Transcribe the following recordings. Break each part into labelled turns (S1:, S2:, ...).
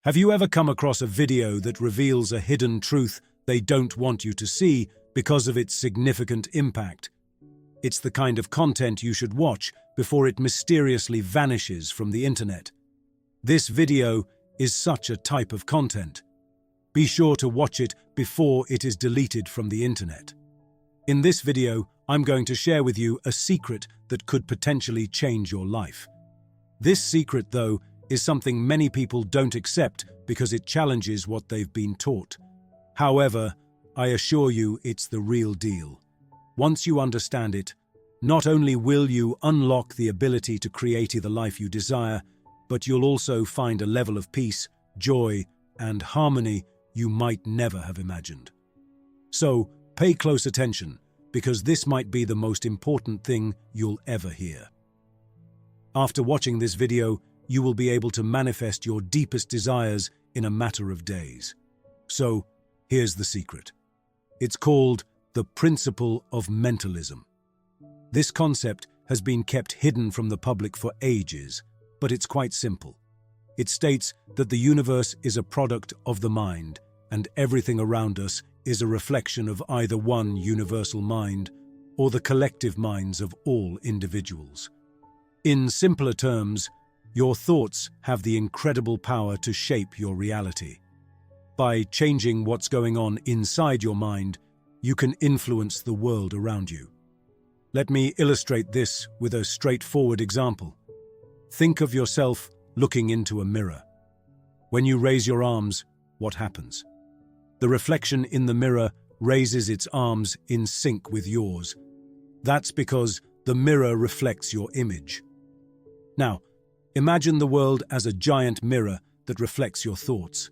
S1: Have you ever come across a video that reveals a hidden truth they don't want you to see because of its significant impact? It's the kind of content you should watch before it mysteriously vanishes from the internet. This video is such a type of content. Be sure to watch it before it is deleted from the internet. In this video, I'm going to share with you a secret that could potentially change your life. This secret, though, is something many people don't accept because it challenges what they've been taught. However, I assure you it's the real deal. Once you understand it, not only will you unlock the ability to create the life you desire, but you'll also find a level of peace, joy, and harmony you might never have imagined. So, pay close attention, because this might be the most important thing you'll ever hear. After watching this video, you will be able to manifest your deepest desires in a matter of days. So, here's the secret. It's called the principle of mentalism. This concept has been kept hidden from the public for ages, but it's quite simple. It states that the universe is a product of the mind, and everything around us is a reflection of either one universal mind or the collective minds of all individuals. In simpler terms, your thoughts have the incredible power to shape your reality. By changing what's going on inside your mind, you can influence the world around you. Let me illustrate this with a straightforward example. Think of yourself looking into a mirror. When you raise your arms, what happens? The reflection in the mirror raises its arms in sync with yours. That's because the mirror reflects your image. Now, imagine the world as a giant mirror that reflects your thoughts.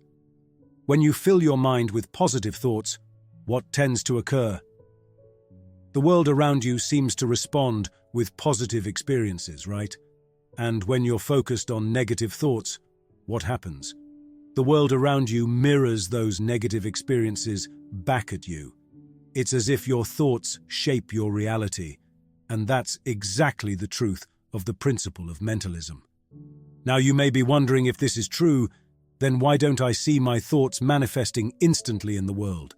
S1: When you fill your mind with positive thoughts, what tends to occur? The world around you seems to respond with positive experiences, right? And when you're focused on negative thoughts, what happens? The world around you mirrors those negative experiences back at you. It's as if your thoughts shape your reality, and that's exactly the truth of the principle of mentalism. Now, you may be wondering if this is true, then why don't I see my thoughts manifesting instantly in the world?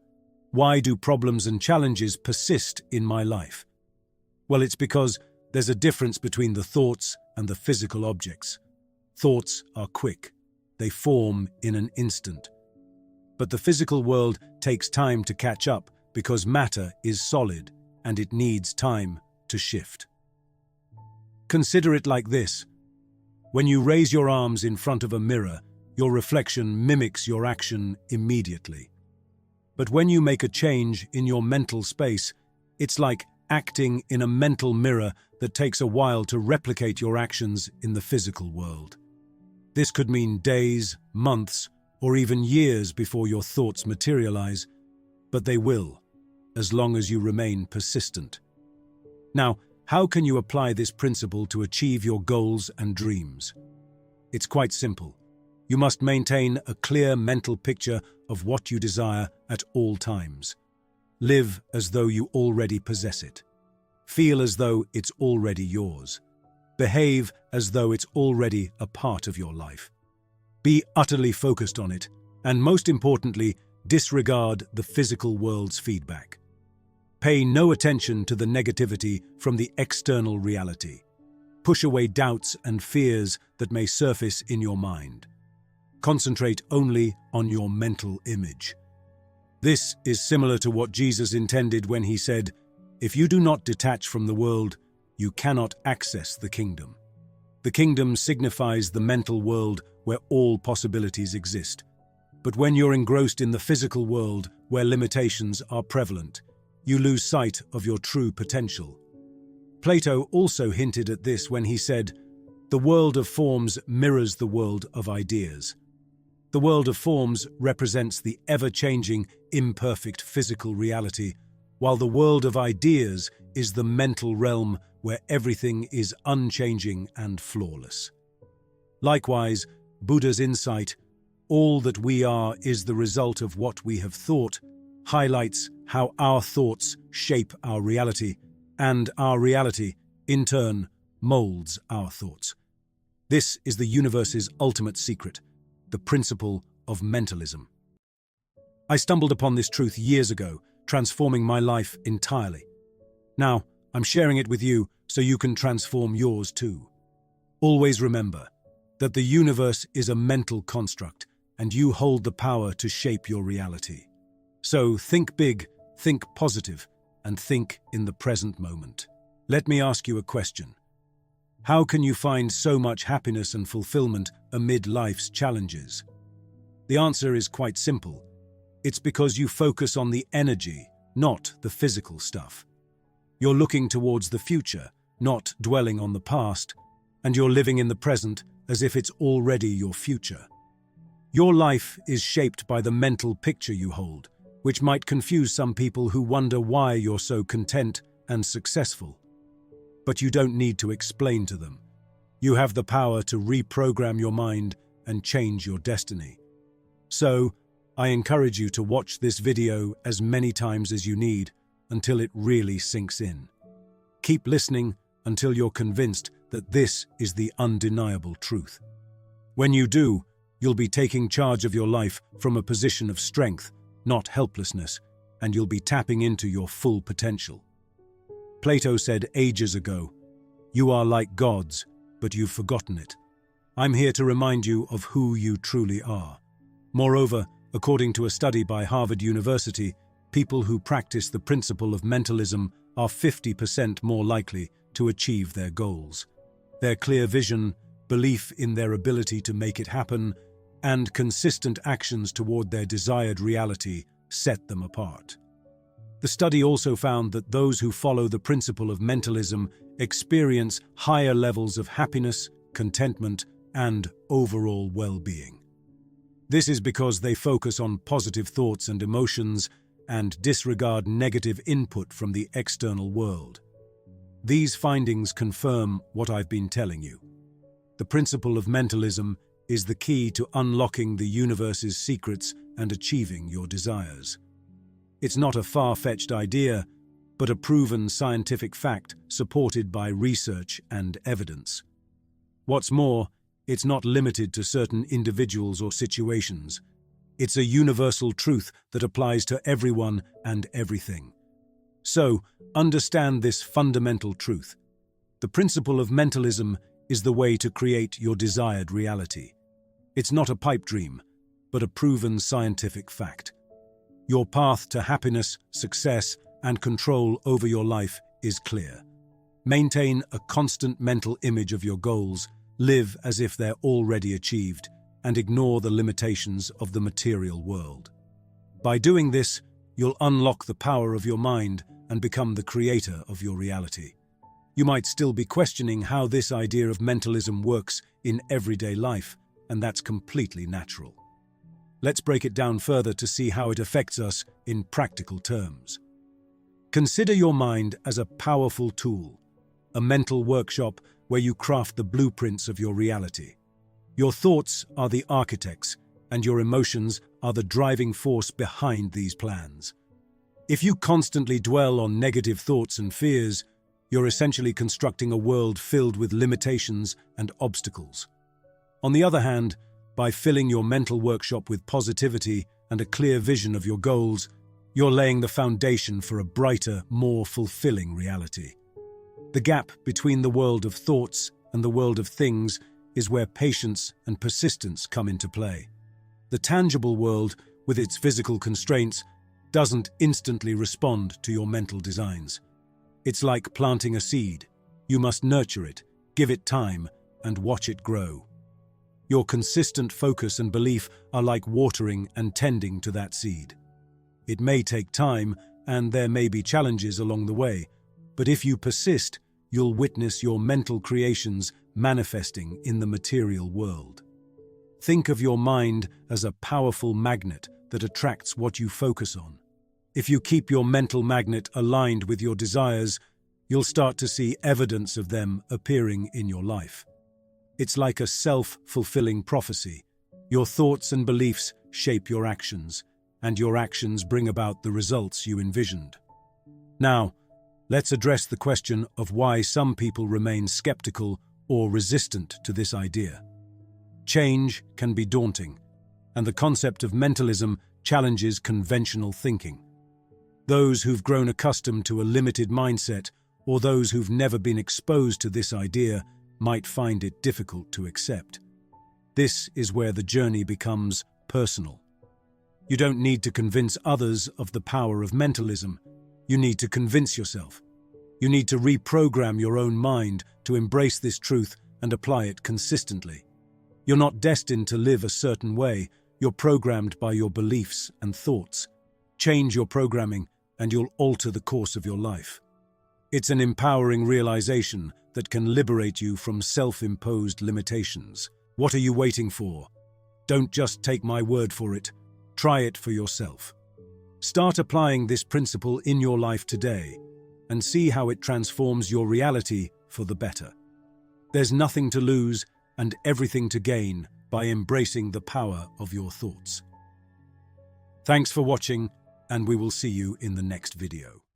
S1: Why do problems and challenges persist in my life? Well, it's because there's a difference between the thoughts and the physical objects. Thoughts are quick. They form in an instant. But the physical world takes time to catch up because matter is solid and it needs time to shift. Consider it like this. When you raise your arms in front of a mirror, your reflection mimics your action immediately. But when you make a change in your mental space, it's like acting in a mental mirror that takes a while to replicate your actions in the physical world. This could mean days, months, or even years before your thoughts materialize, but they will, as long as you remain persistent. Now, how can you apply this principle to achieve your goals and dreams? It's quite simple. You must maintain a clear mental picture of what you desire at all times. Live as though you already possess it. Feel as though it's already yours. Behave as though it's already a part of your life. Be utterly focused on it, and most importantly, disregard the physical world's feedback. Pay no attention to the negativity from the external reality. Push away doubts and fears that may surface in your mind. Concentrate only on your mental image. This is similar to what Jesus intended when he said, "If you do not detach from the world, you cannot access the kingdom." The kingdom signifies the mental world where all possibilities exist. But when you're engrossed in the physical world where limitations are prevalent, you lose sight of your true potential. Plato also hinted at this when he said, "The world of forms mirrors the world of ideas." The world of forms represents the ever-changing, imperfect physical reality, while the world of ideas is the mental realm where everything is unchanging and flawless. Likewise, Buddha's insight, "All that we are is the result of what we have thought," highlights how our thoughts shape our reality, and our reality, in turn, molds our thoughts. This is the universe's ultimate secret. the principle of mentalism. I stumbled upon this truth years ago, transforming my life entirely. Now, I'm sharing it with you so you can transform yours too. Always remember that the universe is a mental construct, and you hold the power to shape your reality. So think big, think positive, and think in the present moment. Let me ask you a question. How can you find so much happiness and fulfillment amid life's challenges? The answer is quite simple. It's because you focus on the energy, not the physical stuff. You're looking towards the future, not dwelling on the past, and you're living in the present as if it's already your future. Your life is shaped by the mental picture you hold, which might confuse some people who wonder why you're so content and successful. But you don't need to explain to them. You have the power to reprogram your mind and change your destiny. So, I encourage you to watch this video as many times as you need until it really sinks in. Keep listening until you're convinced that this is the undeniable truth. When you do, you'll be taking charge of your life from a position of strength, not helplessness, and you'll be tapping into your full potential. Plato said ages ago, "You are like gods, but you've forgotten it." I'm here to remind you of who you truly are. Moreover, according to a study by Harvard University, people who practice the principle of mentalism are 50% more likely to achieve their goals. Their clear vision, belief in their ability to make it happen, and consistent actions toward their desired reality set them apart. The study also found that those who follow the principle of mentalism experience higher levels of happiness, contentment, and overall well-being. This is because they focus on positive thoughts and emotions and disregard negative input from the external world. These findings confirm what I've been telling you. The principle of mentalism is the key to unlocking the universe's secrets and achieving your desires. It's not a far-fetched idea, but a proven scientific fact supported by research and evidence. What's more, it's not limited to certain individuals or situations. It's a universal truth that applies to everyone and everything. So, understand this fundamental truth. The principle of mentalism is the way to create your desired reality. It's not a pipe dream, but a proven scientific fact. Your path to happiness, success, and control over your life is clear. Maintain a constant mental image of your goals, live as if they're already achieved, and ignore the limitations of the material world. By doing this, you'll unlock the power of your mind and become the creator of your reality. You might still be questioning how this idea of mentalism works in everyday life, and that's completely natural. Let's break it down further to see how it affects us in practical terms. Consider your mind as a powerful tool, a mental workshop where you craft the blueprints of your reality. Your thoughts are the architects, and your emotions are the driving force behind these plans. If you constantly dwell on negative thoughts and fears, you're essentially constructing a world filled with limitations and obstacles. On the other hand, by filling your mental workshop with positivity and a clear vision of your goals, you're laying the foundation for a brighter, more fulfilling reality. The gap between the world of thoughts and the world of things is where patience and persistence come into play. The tangible world, with its physical constraints, doesn't instantly respond to your mental designs. It's like planting a seed. You must nurture it, give it time, and watch it grow. Your consistent focus and belief are like watering and tending to that seed. It may take time, and there may be challenges along the way, but if you persist, you'll witness your mental creations manifesting in the material world. Think of your mind as a powerful magnet that attracts what you focus on. If you keep your mental magnet aligned with your desires, you'll start to see evidence of them appearing in your life. It's like a self-fulfilling prophecy. Your thoughts and beliefs shape your actions, and your actions bring about the results you envisioned. Now, let's address the question of why some people remain skeptical or resistant to this idea. Change can be daunting, and the concept of mentalism challenges conventional thinking. Those who've grown accustomed to a limited mindset, or those who've never been exposed to this idea, might find it difficult to accept. This is where the journey becomes personal. You don't need to convince others of the power of mentalism. You need to convince yourself. You need to reprogram your own mind to embrace this truth and apply it consistently. You're not destined to live a certain way. You're programmed by your beliefs and thoughts. Change your programming, and you'll alter the course of your life. It's an empowering realization that can liberate you from self-imposed limitations. What are you waiting for? Don't just take my word for it. Try it for yourself. Start applying this principle in your life today and see how it transforms your reality for the better. There's nothing to lose and everything to gain by embracing the power of your thoughts. Thanks for watching, and we will see you in the next video.